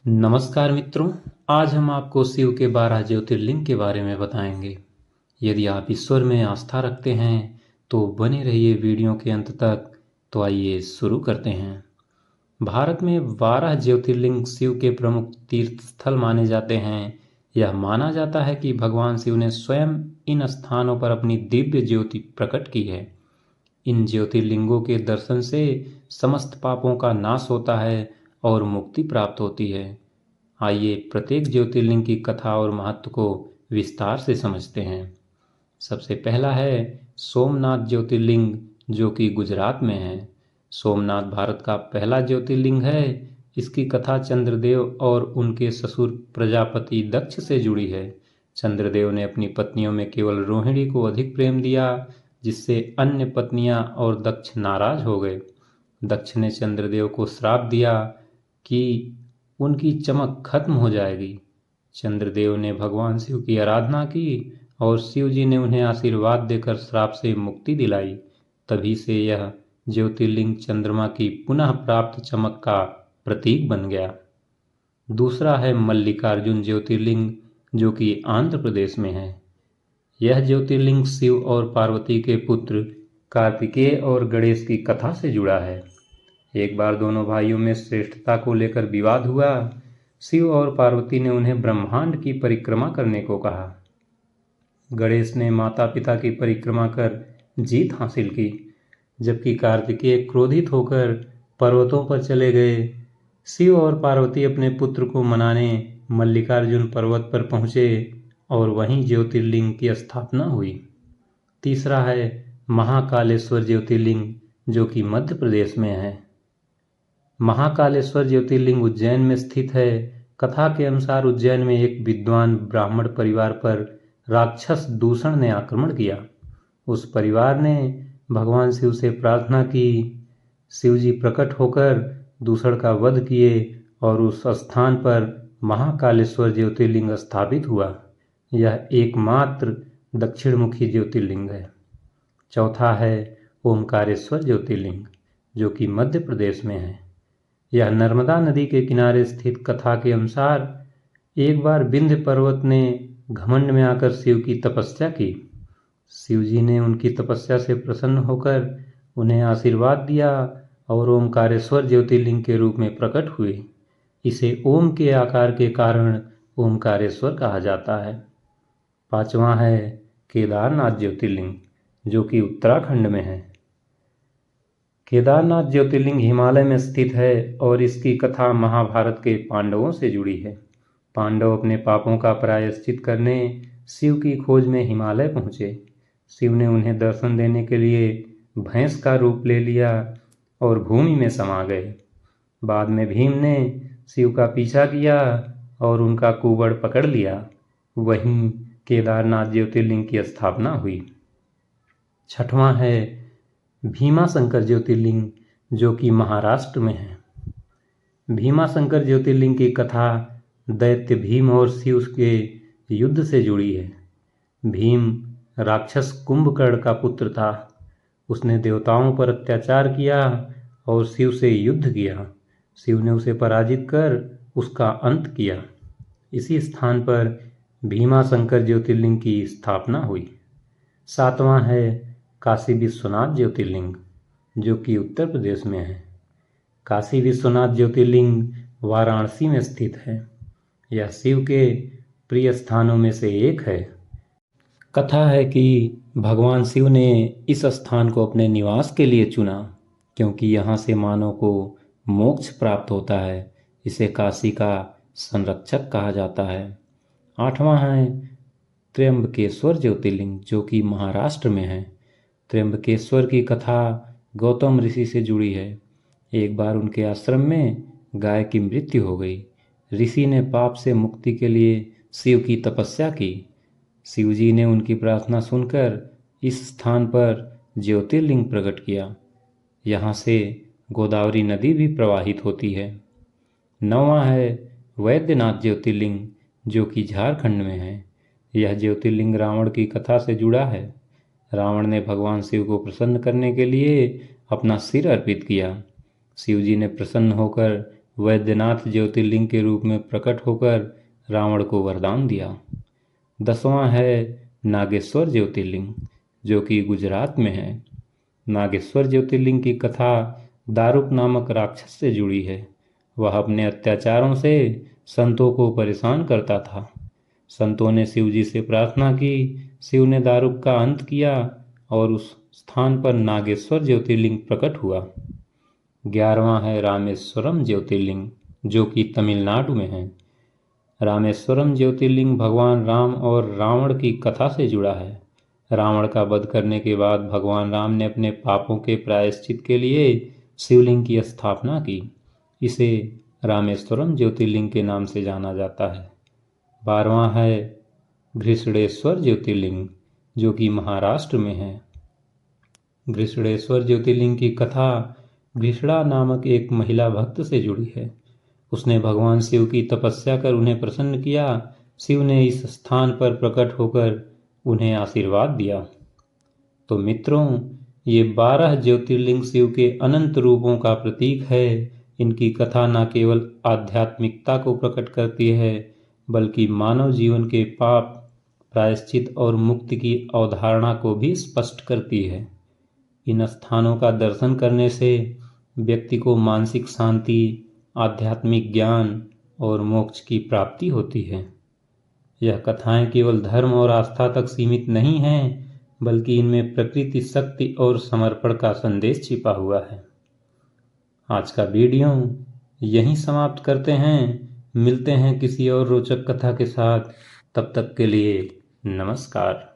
नमस्कार मित्रों। आज हम आपको शिव के 12 ज्योतिर्लिंग के बारे में बताएंगे। यदि आप ईश्वर में आस्था रखते हैं तो बने रहिए वीडियो के अंत तक। तो आइए शुरू करते हैं। भारत में 12 ज्योतिर्लिंग शिव के प्रमुख तीर्थ स्थल माने जाते हैं। यह माना जाता है कि भगवान शिव ने स्वयं इन स्थानों पर अपनी दिव्य ज्योति प्रकट की है। इन ज्योतिर्लिंगों के दर्शन से समस्त पापों का नाश होता है और मुक्ति प्राप्त होती है। आइए प्रत्येक ज्योतिर्लिंग की कथा और महत्व को विस्तार से समझते हैं। सबसे पहला है सोमनाथ ज्योतिर्लिंग, जो कि गुजरात में है। सोमनाथ भारत का पहला ज्योतिर्लिंग है। इसकी कथा चंद्रदेव और उनके ससुर प्रजापति दक्ष से जुड़ी है। चंद्रदेव ने अपनी पत्नियों में केवल रोहिणी को अधिक प्रेम दिया, जिससे अन्य पत्नियां और दक्ष नाराज हो गए। दक्ष ने चंद्रदेव को श्राप दिया कि उनकी चमक खत्म हो जाएगी। चंद्रदेव ने भगवान शिव की आराधना की और शिव जी ने उन्हें आशीर्वाद देकर श्राप से मुक्ति दिलाई। तभी से यह ज्योतिर्लिंग चंद्रमा की पुनः प्राप्त चमक का प्रतीक बन गया। दूसरा है मल्लिकार्जुन ज्योतिर्लिंग, जो कि आंध्र प्रदेश में है। यह ज्योतिर्लिंग शिव और पार्वती के पुत्र कार्तिकेय और गणेश की कथा से जुड़ा है। एक बार दोनों भाइयों में श्रेष्ठता को लेकर विवाद हुआ। शिव और पार्वती ने उन्हें ब्रह्मांड की परिक्रमा करने को कहा। गणेश ने माता पिता की परिक्रमा कर जीत हासिल की, जबकि कार्तिकेय क्रोधित होकर पर्वतों पर चले गए। शिव और पार्वती अपने पुत्र को मनाने मल्लिकार्जुन पर्वत पर पहुंचे और वहीं ज्योतिर्लिंग की स्थापना हुई। तीसरा है महाकालेश्वर ज्योतिर्लिंग, जो कि मध्य प्रदेश में है। महाकालेश्वर ज्योतिर्लिंग उज्जैन में स्थित है। कथा के अनुसार उज्जैन में एक विद्वान ब्राह्मण परिवार पर राक्षस दूषण ने आक्रमण किया। उस परिवार ने भगवान शिव से प्रार्थना की। शिव जी प्रकट होकर दूषण का वध किए और उस स्थान पर महाकालेश्वर ज्योतिर्लिंग स्थापित हुआ। यह एकमात्र दक्षिणमुखी ज्योतिर्लिंग है। चौथा है ओमकारेश्वर ज्योतिर्लिंग, जो कि मध्य प्रदेश में है। यह नर्मदा नदी के किनारे स्थित कथा के अनुसार एक बार विंध्य पर्वत ने घमंड में आकर शिव की तपस्या की। शिव जी ने उनकी तपस्या से प्रसन्न होकर उन्हें आशीर्वाद दिया और ओमकारेश्वर ज्योतिर्लिंग के रूप में प्रकट हुए। इसे ओम के आकार के कारण ओमकारेश्वर कहा जाता है। पांचवा है केदारनाथ ज्योतिर्लिंग, जो कि उत्तराखंड में है। केदारनाथ ज्योतिर्लिंग हिमालय में स्थित है और इसकी कथा महाभारत के पांडवों से जुड़ी है। पांडव अपने पापों का प्रायश्चित करने शिव की खोज में हिमालय पहुंचे। शिव ने उन्हें दर्शन देने के लिए भैंस का रूप ले लिया और भूमि में समा गए। बाद में भीम ने शिव का पीछा किया और उनका कुबड़ पकड़ लिया। वहीं केदारनाथ ज्योतिर्लिंग की स्थापना हुई। छठवां है भीमाशंकर ज्योतिर्लिंग, जो कि महाराष्ट्र में है। भीमाशंकर ज्योतिर्लिंग की कथा दैत्य भीम और शिव के युद्ध से जुड़ी है। भीम राक्षस कुंभकर्ण का पुत्र था। उसने देवताओं पर अत्याचार किया और शिव से युद्ध किया। शिव ने उसे पराजित कर उसका अंत किया। इसी स्थान पर भीमाशंकर ज्योतिर्लिंग की स्थापना हुई। सातवां है काशी विश्वनाथ ज्योतिर्लिंग, जो कि उत्तर प्रदेश में है। काशी विश्वनाथ ज्योतिर्लिंग वाराणसी में स्थित है। यह शिव के प्रिय स्थानों में से एक है। कथा है कि भगवान शिव ने इस स्थान को अपने निवास के लिए चुना, क्योंकि यहाँ से मानव को मोक्ष प्राप्त होता है। इसे काशी का संरक्षक कहा जाता है। आठवां है त्र्यंबकेश्वर ज्योतिर्लिंग, जो कि महाराष्ट्र में है। त्र्यंबकेश्वर की कथा गौतम ऋषि से जुड़ी है। एक बार उनके आश्रम में गाय की मृत्यु हो गई। ऋषि ने पाप से मुक्ति के लिए शिव की तपस्या की। शिव जी ने उनकी प्रार्थना सुनकर इस स्थान पर ज्योतिर्लिंग प्रकट किया। यहाँ से गोदावरी नदी भी प्रवाहित होती है। नौवां है वैद्यनाथ ज्योतिर्लिंग, जो कि झारखंड में है। यह ज्योतिर्लिंग रावण की कथा से जुड़ा है। रावण ने भगवान शिव को प्रसन्न करने के लिए अपना सिर अर्पित किया। शिव जी ने प्रसन्न होकर वैद्यनाथ ज्योतिर्लिंग के रूप में प्रकट होकर रावण को वरदान दिया। 10वां है नागेश्वर ज्योतिर्लिंग, जो कि गुजरात में है। नागेश्वर ज्योतिर्लिंग की कथा दारुक नामक राक्षस से जुड़ी है। वह अपने अत्याचारों से संतों को परेशान करता था। संतों ने शिव जी से प्रार्थना की। शिव ने दारुक का अंत किया और उस स्थान पर नागेश्वर ज्योतिर्लिंग प्रकट हुआ। 11वां है रामेश्वरम ज्योतिर्लिंग, जो कि तमिलनाडु में है। रामेश्वरम ज्योतिर्लिंग भगवान राम और रावण की कथा से जुड़ा है। रावण का वध करने के बाद भगवान राम ने अपने पापों के प्रायश्चित के लिए शिवलिंग की स्थापना की। इसे रामेश्वरम ज्योतिर्लिंग के नाम से जाना जाता है। 12वां है घृष्णेश्वर ज्योतिर्लिंग, जो कि महाराष्ट्र में है। घृष्णेश्वर ज्योतिर्लिंग की कथा घृष्णा नामक एक महिला भक्त से जुड़ी है। उसने भगवान शिव की तपस्या कर उन्हें प्रसन्न किया। शिव ने इस स्थान पर प्रकट होकर उन्हें आशीर्वाद दिया। तो मित्रों, ये 12 ज्योतिर्लिंग शिव के अनंत रूपों का प्रतीक है। इनकी कथा न केवल आध्यात्मिकता को प्रकट करती है, बल्कि मानव जीवन के पाप, प्रायश्चित और मुक्ति की अवधारणा को भी स्पष्ट करती है। इन स्थानों का दर्शन करने से व्यक्ति को मानसिक शांति, आध्यात्मिक ज्ञान और मोक्ष की प्राप्ति होती है। यह कथाएं केवल धर्म और आस्था तक सीमित नहीं हैं, बल्कि इनमें प्रकृति, शक्ति और समर्पण का संदेश छिपा हुआ है। आज का वीडियो यहीं समाप्त करते हैं। मिलते हैं किसी और रोचक कथा के साथ। तब तक के लिए नमस्कार।